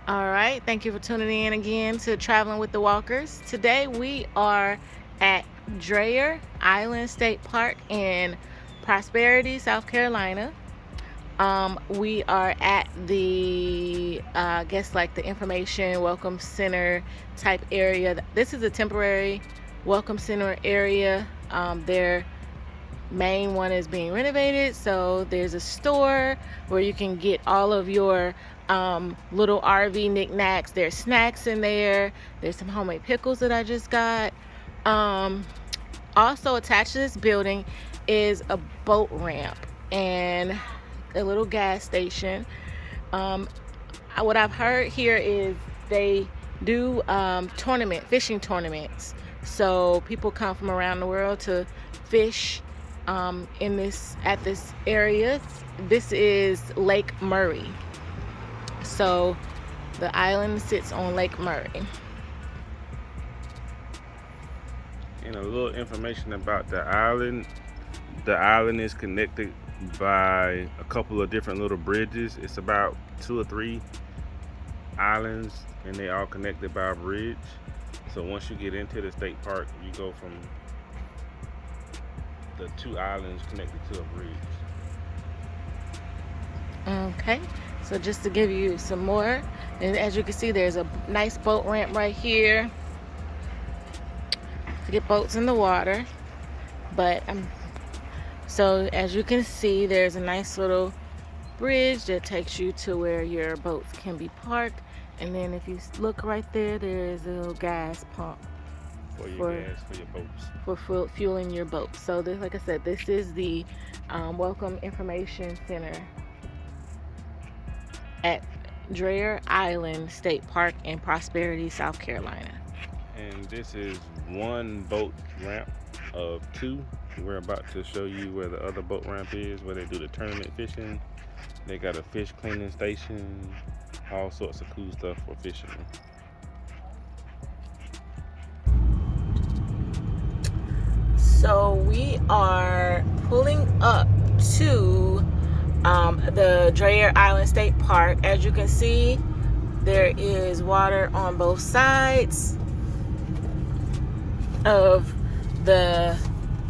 All right, thank you for tuning in again to Traveling with the Walkers. Today we are at Dreher Island State Park in Prosperity, South Carolina. We are at the, I guess, like the information welcome center type area. This is a temporary welcome center area. Their main one is being renovated, so there's a store where you can get all of your little RV knickknacks. There's snacks in there. There's some homemade pickles that I just got. Um, Also attached to this building is a boat ramp and a little gas station. Um, what I've heard here is they do fishing tournaments. So people come from around the world to fish at this area. This is Lake Murray. So the island sits on Lake Murray. And a little information about the island. The island is connected by a couple of different little bridges. It's about 2 or 3 islands, and they all connected by a bridge. So once you get into the state park, you go from the 2 islands connected to a bridge. Okay, so just to give you some more, and as you can see, there's a nice boat ramp right here to get boats in the water. But so as you can see, there's a nice little bridge that takes you to where your boats can be parked. And then if you look right there, there's a little gas pump For your gas, for your boats. for fueling your boat. So this, like I said, this is the Welcome Information Center at Dreher Island State Park in Prosperity, South Carolina. And this is one boat ramp of 2. We're about to show you where the other boat ramp is, where they do the tournament fishing. They got a fish cleaning station, all sorts of cool stuff for fishermen. So we are pulling up to the Dreher Island State Park. As you can see, there is water on both sides of the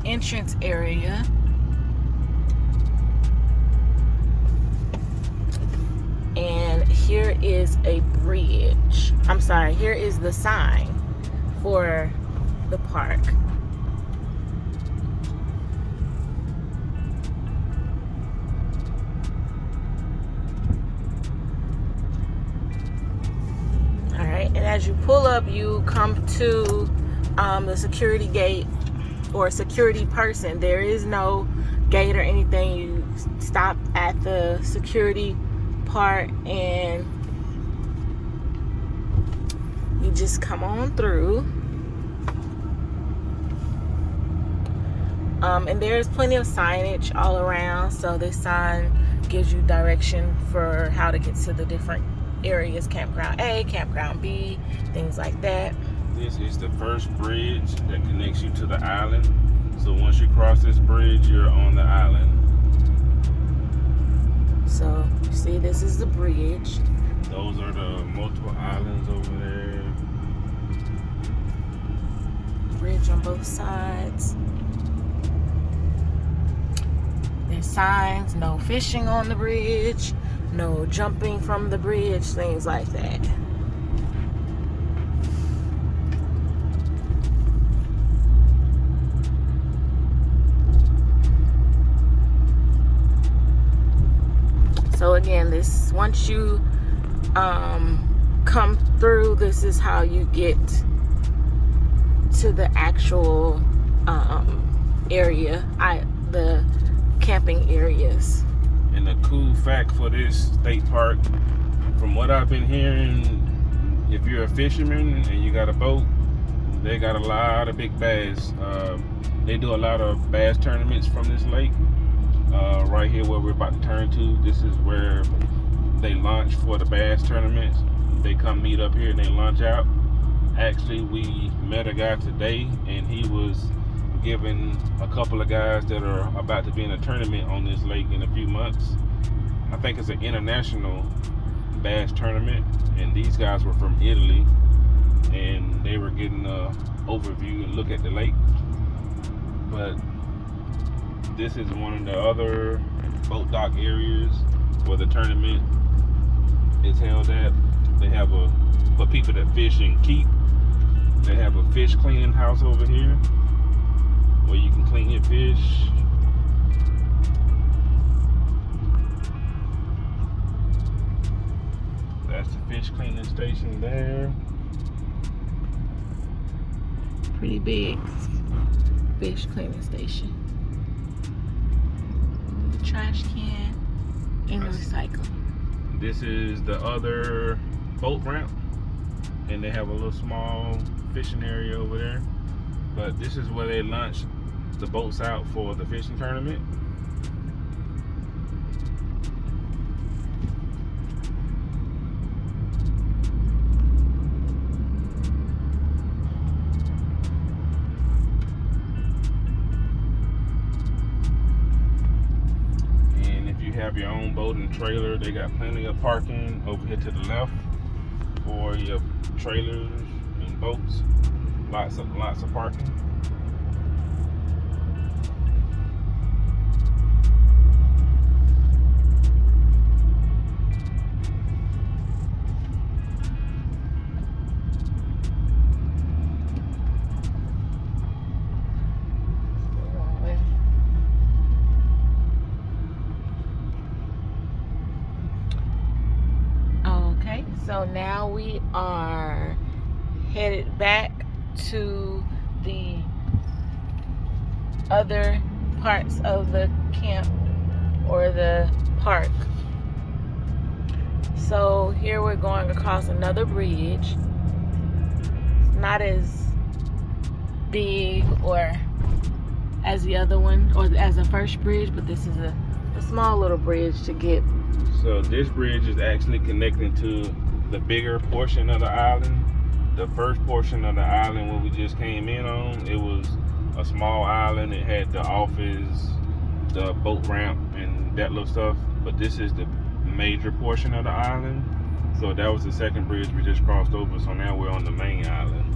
entrance area. And here is a bridge. I'm sorry, here is the sign for the park. And as you pull up, you come to the security gate or security person. There is no gate or anything. You stop at the security part and you just come on through. And there's plenty of signage all around. So this sign gives you direction for how to get to the different areas, campground A, campground B, things like that. This is the first bridge that connects you to the island. So once you cross this bridge, you're on the island. So you see, this is the bridge. Those are the multiple islands over there. Bridge on both sides. There's signs, no fishing on the bridge, no jumping from the bridge, things like that. So again, this once you come through, this is how you get to the actual area, the camping areas. And a cool fact for this state park, from what I've been hearing, if you're a fisherman and you got a boat, they got a lot of big bass. They do a lot of bass tournaments from this lake. Right here where we're about to turn to, this is where they launch for the bass tournaments. They come meet up here and they launch out. Actually, we met a guy today and he was giving a couple of guys that are about to be in a tournament on this lake in a few months. I think it's an international bass tournament, and these guys were from Italy, and they were getting an overview and look at the lake. But this is one of the other boat dock areas where the tournament is held at. They have for people that fish and keep, they have a fish cleaning house over here where you can clean your fish. That's the fish cleaning station there. Pretty big fish cleaning station. The trash can and the recycle. This is the other boat ramp, and they have a little small fishing area over there. But this is where they launch the boats out for the fishing tournament. Have your own boat and trailer. They got plenty of parking over here to the left for your trailers and boats. Lots of parking. So now we are headed back to the other parts of the camp or the park. So here we're going across another bridge. It's not as big or as the other one or as the first bridge, but this is a small little bridge to get. So this bridge is actually connecting to the bigger portion of the island. The first portion of the island where we just came in on, it was a small island. It had the office, the boat ramp, and that little stuff. But this is the major portion of the island. So that was the second bridge we just crossed over. So now we're on the main island.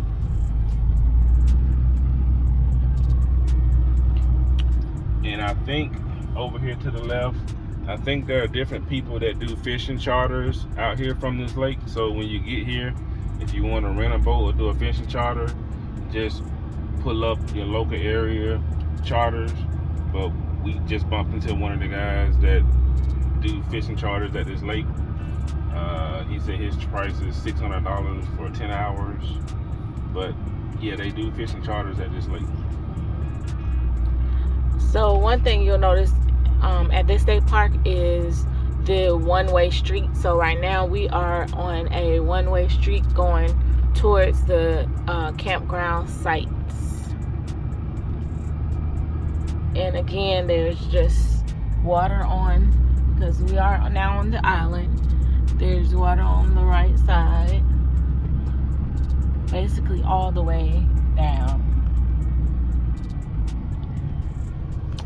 And I think over here to the left, I think there are different people that do fishing charters out here from this lake. So when you get here, if you want to rent a boat or do a fishing charter, just pull up your local area charters. But we just bumped into one of the guys that do fishing charters at this lake. He said his price is $600 for 10 hours. But yeah, they do fishing charters at this lake. So one thing you'll notice at this state park is the one-way street. So right now we are on a one-way street going towards the campground sites. And again, there's just water on, because we are now on the island. There's water on the right side, basically all the way down.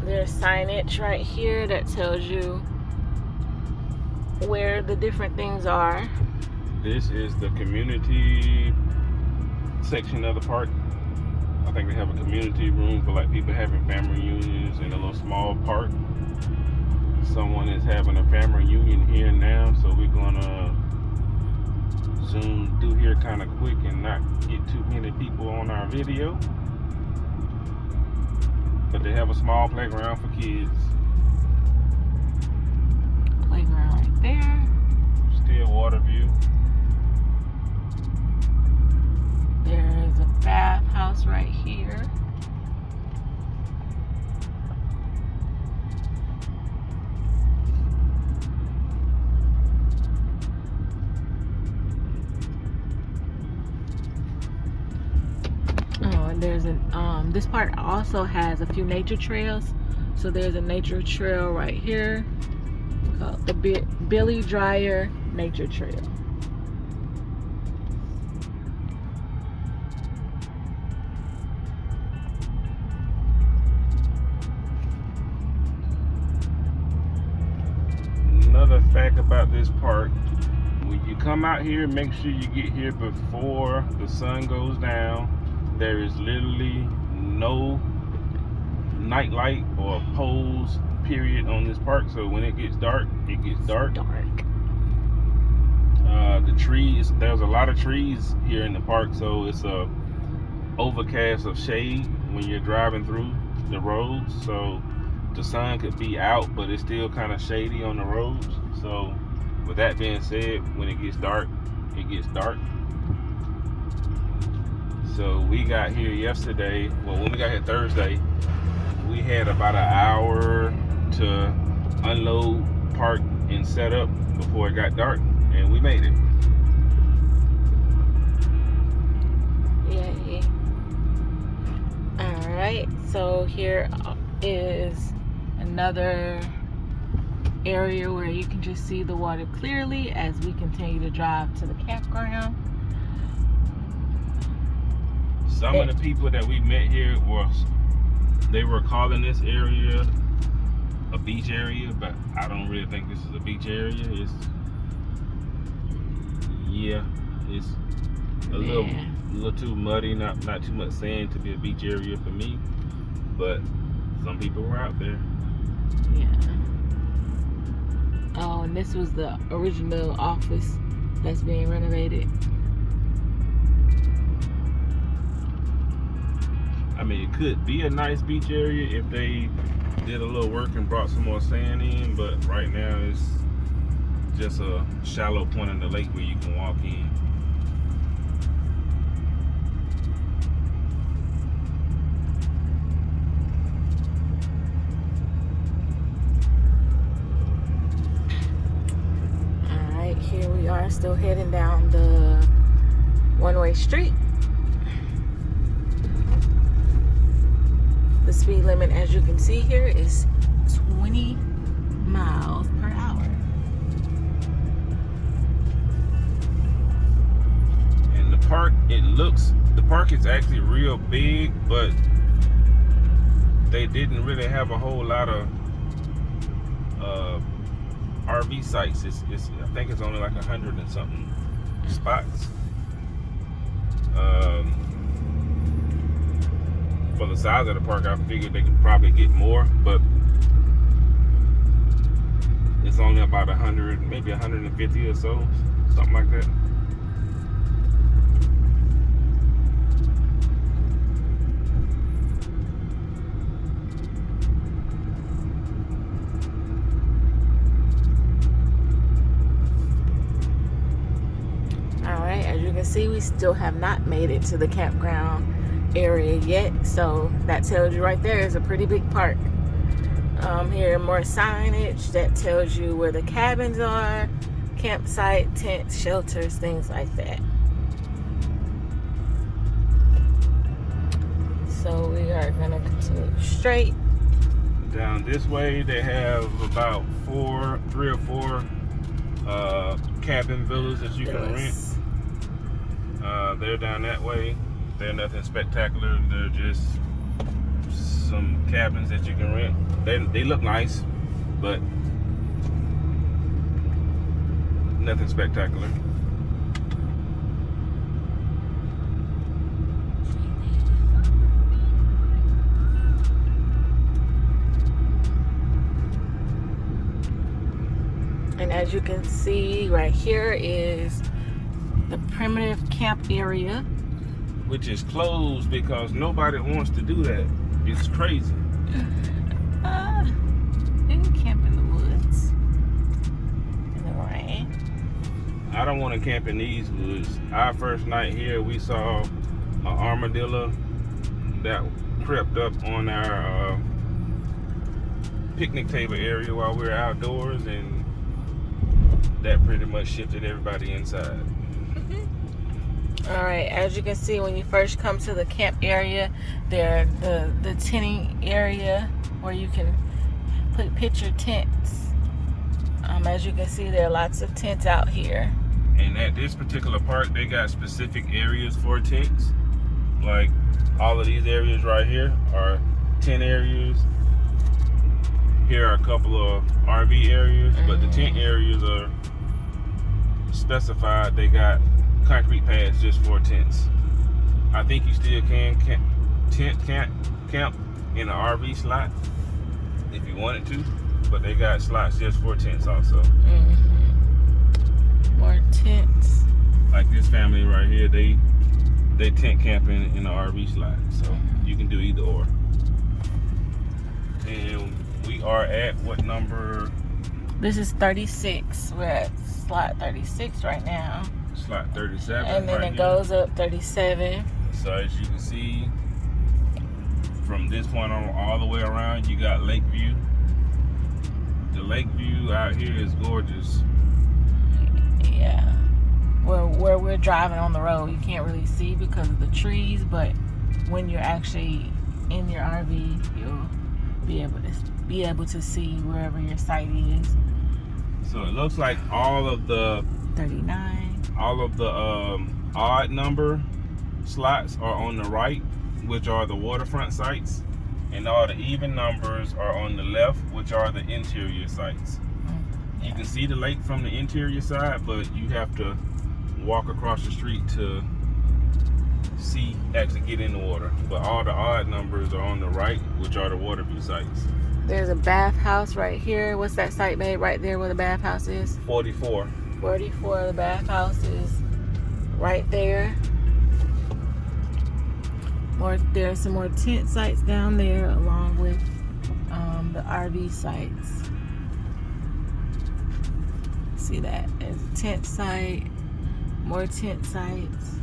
There's signage right here that tells you where the different things are. This is the community section of the park. I think they have a community room for like people having family reunions in a little small park. Someone is having a family reunion here now, so we're gonna zoom through here kind of quick and not get too many people on our video. But they have a small playground for kids. Playground right there. Still water view. There is a bathhouse right here. Oh, and there's an this part also has a few nature trails. So there's a nature trail right here called the Billy Dreher Nature Trail. Another fact about this park, when you come out here, make sure you get here before the sun goes down. There is literally no night light or poles period on this park, so when it gets dark, it gets dark. The trees, there's a lot of trees here in the park, so it's a overcast of shade when you're driving through the roads, so the sun could be out, but it's still kind of shady on the roads. So with that being said, when it gets dark, it gets dark. So we got here yesterday, well, when we got here Thursday, we had about an hour to unload, park, and set up before it got dark, and we made it. Yay. Alright, so here is another area where you can just see the water clearly as we continue to drive to the campground. Some of the people that we met here they were calling this area a beach area, but I don't really think this is a beach area. It's a little too muddy, not too much sand to be a beach area for me, but some people were out there. Yeah. Oh, and this was the original office that's being renovated. I mean, it could be a nice beach area if they did a little work and brought some more sand in, but right now it's just a shallow point in the lake where you can walk in. All right, here we are, still heading down the one-way street. The speed limit, as you can see here, is 20 miles per hour. And the park is actually real big, but they didn't really have a whole lot of RV sites. I think it's only like 100 and something spots. For the size of the park, I figured they could probably get more, but it's only about 100, maybe 150 or so, something like that. All right, as you can see, we still have not made it to the campground area yet, so that tells you right there is a pretty big park. Here more signage that tells you where the cabins are, campsite, tents, shelters, things like that. So we are gonna continue straight. Down this way they have about 3 or 4 cabin villas that you can rent. They're down that way. They're nothing spectacular. They're just some cabins that you can rent. They look nice, but nothing spectacular. And as you can see, right here is the primitive camp area, which is closed because nobody wants to do that. It's crazy. You can camp in the woods in the rain. I don't want to camp in these woods. Our first night here, we saw an armadillo that crept up on our picnic table area while we were outdoors, and that pretty much shifted everybody inside. All right, as you can see, when you first come to the camp area, there the tenting area where you can pitch your tents. As you can see, there are lots of tents out here. And at this particular park, they got specific areas for tents. Like all of these areas right here are tent areas. Here are a couple of RV areas, but the tent areas are specified they got concrete pads just for tents. I think you still can camp in an RV slot if you wanted to, but they got slots just for tents also. More tents. Like this family right here, they tent camping in an RV slot, so you can do either or. And we are at what number? This is 36. We're at slot 36 right now. Slot 37. And then right it goes up 37. So as you can see, from this point on all the way around, you got lake view. The lake view out here is gorgeous. Yeah. Where we're driving on the road, you can't really see because of the trees, but when you're actually in your RV, you'll be able to see wherever your site is. So it looks like all of the 39. All of the odd number slots are on the right, which are the waterfront sites, and all the even numbers are on the left, which are the interior sites. Yeah. You can see the lake from the interior side, but you have to walk across the street to actually get in the water. But all the odd numbers are on the right, which are the water view sites. There's a bathhouse right here. What's that site, babe? Right there where the bathhouse is? 44. 44. The bathhouse is right there. There's some more tent sites down there along with the RV sites. See that? There's a tent site. More tent sites.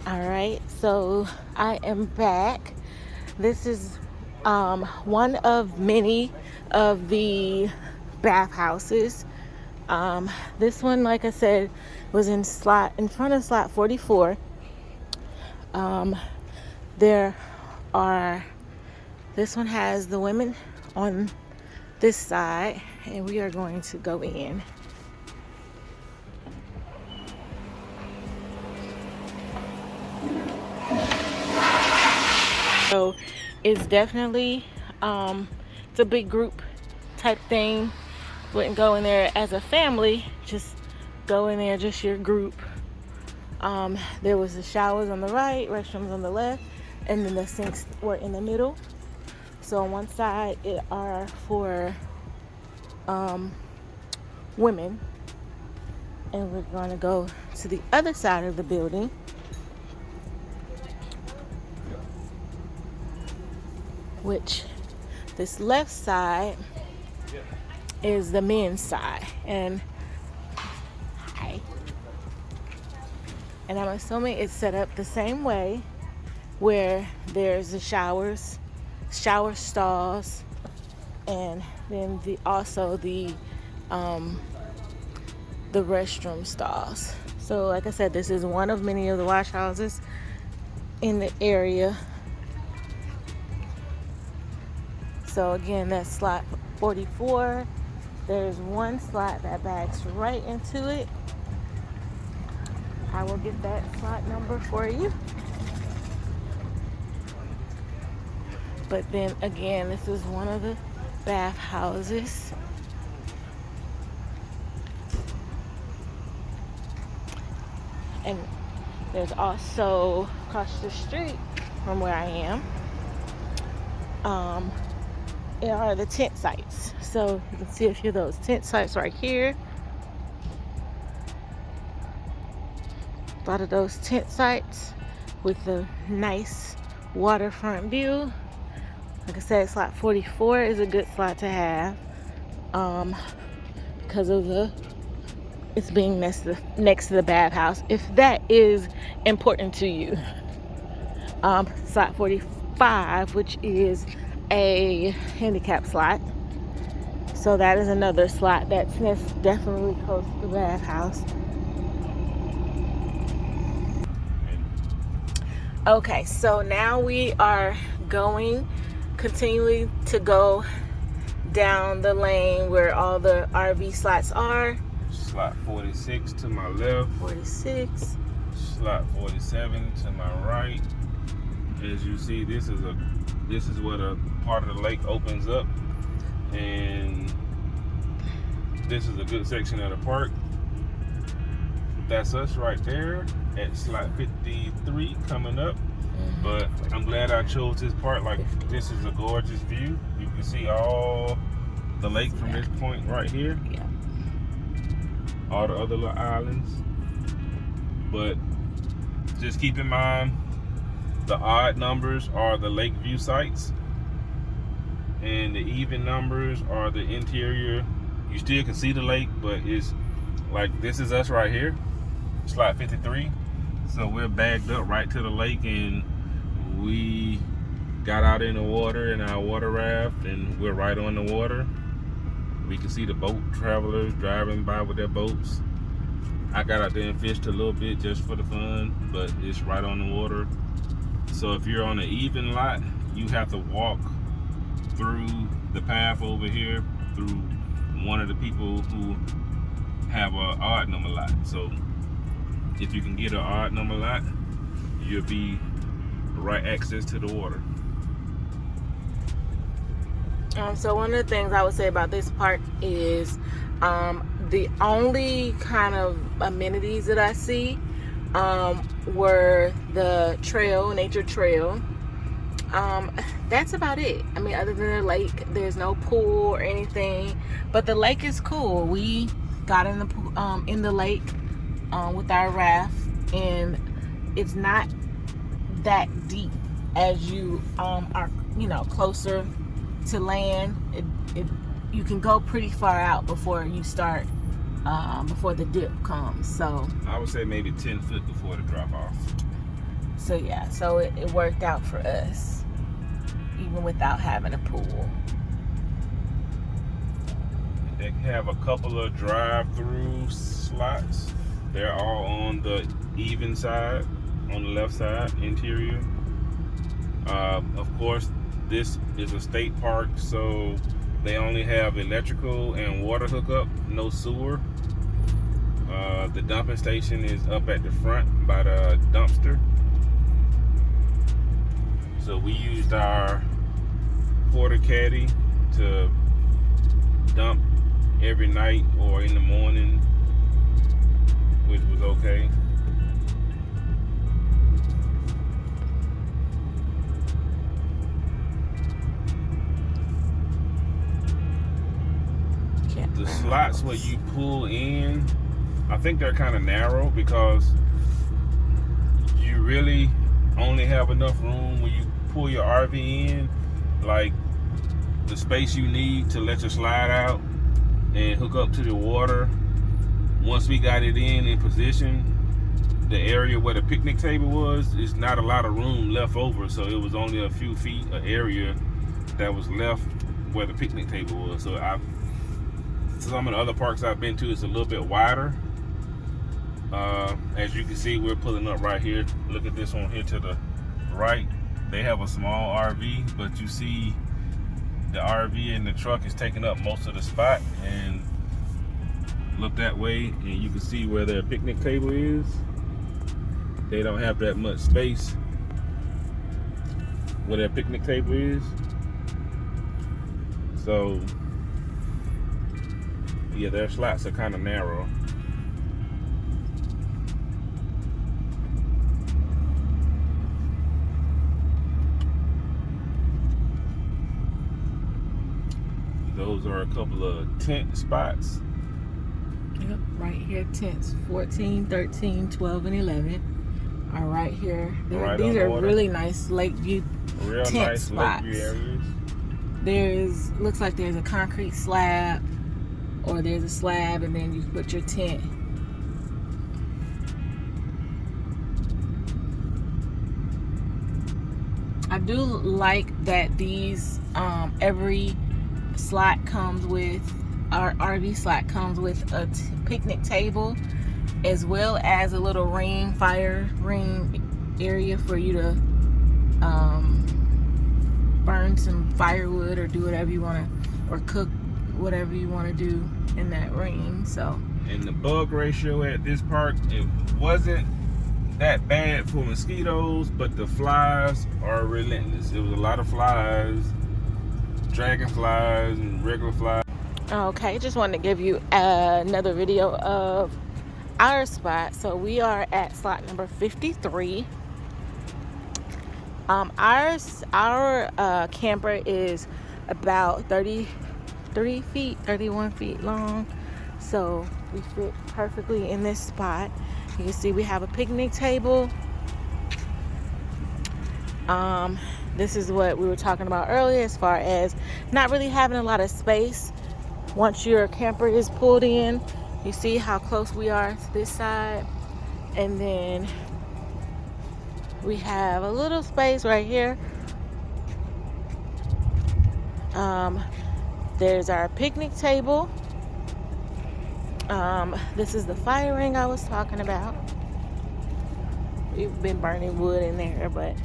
All right, so I am back. This is one of many of the bathhouses. This one, like I said, was in front of slot 44. This one has the women on this side, and we are going to go in. So it's definitely it's a big group type thing. Wouldn't go in there as a family, just go in there just your group. There was the showers on the right, restrooms on the left, and then the sinks were in the middle. So on one side it are for women, and we're going to go to the other side of the building, which this left side is the men's side. And I'm assuming it's set up the same way, where there's the shower stalls, and then also the restroom stalls. So like I said, this is one of many of the wash houses in the area. So again, that's slot 44. There's one slot that backs right into it. I will get that slot number for you. But then again, this is one of the bathhouses. And there's also across the street from where I am, are the tent sites. So you can see a few of those tent sites right here. A lot of those tent sites with a nice waterfront view. Like I said, slot 44 is a good slot to have because of it's being next to the bathhouse, if that is important to you. Slot 45, which is a handicap slot, so that is another slot that's definitely close to the bathhouse. Okay, so now we are continuing to go down the lane where all the RV slots are. Slot 46 to my left. 46. Slot 47 to my right. As you see, this is where the part of the lake opens up, and this is a good section of the park. That's us right there at slot 53 coming up. But I'm glad I chose this part. Like, this is a gorgeous view. You can see all the lake from this point right here. Yeah. All the other little islands. But just keep in mind, the odd numbers are the lake view sites, and the even numbers are the interior. You still can see the lake, but it's like, this is us right here, slot 53. So we're bagged up right to the lake, and we got out in the water in our water raft, and we're right on the water. We can see the boat travelers driving by with their boats. I got out there and fished a little bit just for the fun, but it's right on the water. So if you're on an even lot, you have to walk through the path over here through one of the people who have an odd number lot. So if you can get an odd number lot, you'll be right access to the water. So one of the things I would say about this park is the only kind of amenities that I see were the trail, nature trail. That's about it. I mean, other than the lake, there's no pool or anything, but the lake is cool. We got in the pool, in the lake with our raft, and it's not that deep as you are, you know, closer to land. You can go pretty far out before you start, before the dip comes. So I would say maybe 10 foot before the drop off. So yeah, so it worked out for us, even without having a pool. They have a couple of drive-through slots. They're all on the even side, on the left side, interior. Of course, this is a state park, so they only have electrical and water hookup, no sewer. The dumping station is up at the front by the dumpster. So we used our porta caddy to dump every night or in the morning, which was okay. The slots where you pull in, I think they're kind of narrow because you really only have enough room when you pull your RV in, like the space you need to let your slide out and hook up to the water. Once we got it in position, the area where the picnic table was, is not a lot of room left over, so it was only a few feet of area that was left where the picnic table was. So some of the other parks I've been to, it's a little bit wider. As you can see, we're pulling up right here. Look at this one here to the right. They have a small RV, but you see the RV and the truck is taking up most of the spot. And look that way, and you can see where their picnic table is. They don't have that much space where their picnic table is. So yeah, their slots are kind of narrow. Those are a couple of tent spots. Yep, right here, tents 14, 13, 12, and 11 are right here. Right, these are water. Really nice lake view Real tent nice spots. lake view areas. Looks like there's a concrete slab, or there's a slab, and then you put your tent. I do like that these every slot comes with, our RV slot comes with a picnic table, as well as a little fire ring area for you to burn some firewood or do whatever you want to, or cook whatever you want to do in that ring. So, and the bug ratio at this park, it wasn't that bad for mosquitoes, but the flies are relentless. It was a lot of flies, dragonflies and regular flies. Okay, just wanted to give you another video of our spot. So we are at slot number 53. Our camper is about 33 feet, 31 feet long. So we fit perfectly in this spot. You can see we have a picnic table. This is what we were talking about earlier as far as not really having a lot of space. Once your camper is pulled in, you see how close we are to this side. And then we have a little space right here. There's our picnic table. This is the fire ring I was talking about. We've been burning wood in there, but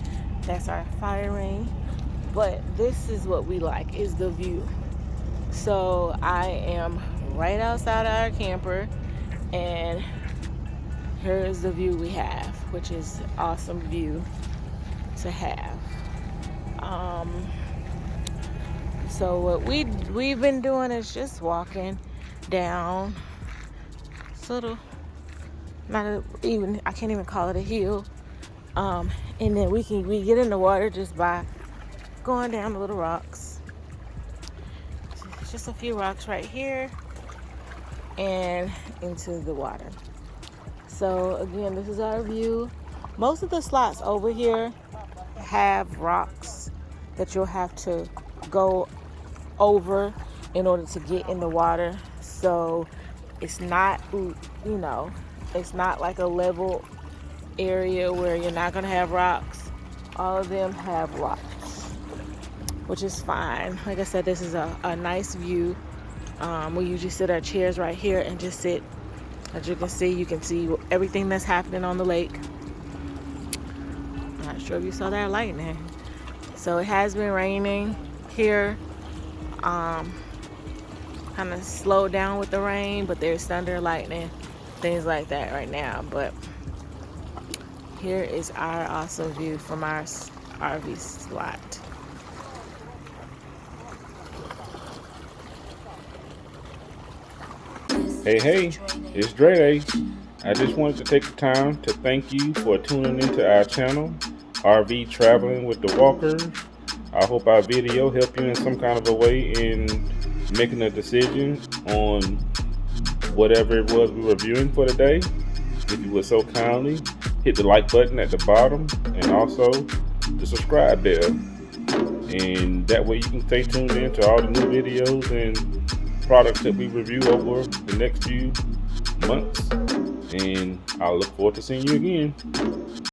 that's our fire ring. But this is what we like, is the view. So I am right outside our camper, and here is the view we have, which is an awesome view to have. So what we've been doing is just walking down sort of, I can't even call it a hill. And then we get in the water just by going down the little rocks. Just a few rocks right here and into the water. So again, this is our view. Most of the slots over here have rocks that you'll have to go over in order to get in the water. So it's not, it's not like a level area where you're not gonna have rocks. All of them have rocks, which is fine. Like I said, this is a nice view. We usually sit our chairs right here and just sit. As you can see everything that's happening on the lake. I'm not sure if you saw that lightning. So it has been raining here. Kind of slowed down with the rain, but there's thunder, lightning, things like that right now. But here is our awesome view from our RV slot. Hey, it's Dreher. I just wanted to take the time to thank you for tuning into our channel, RV Traveling with the Walkers. I hope our video helped you in some kind of a way in making a decision on whatever it was we were viewing for today. If you would so kindly hit the like button at the bottom and also the subscribe bell. And that way you can stay tuned in to all the new videos and products that we review over the next few months. And I'll look forward to seeing you again.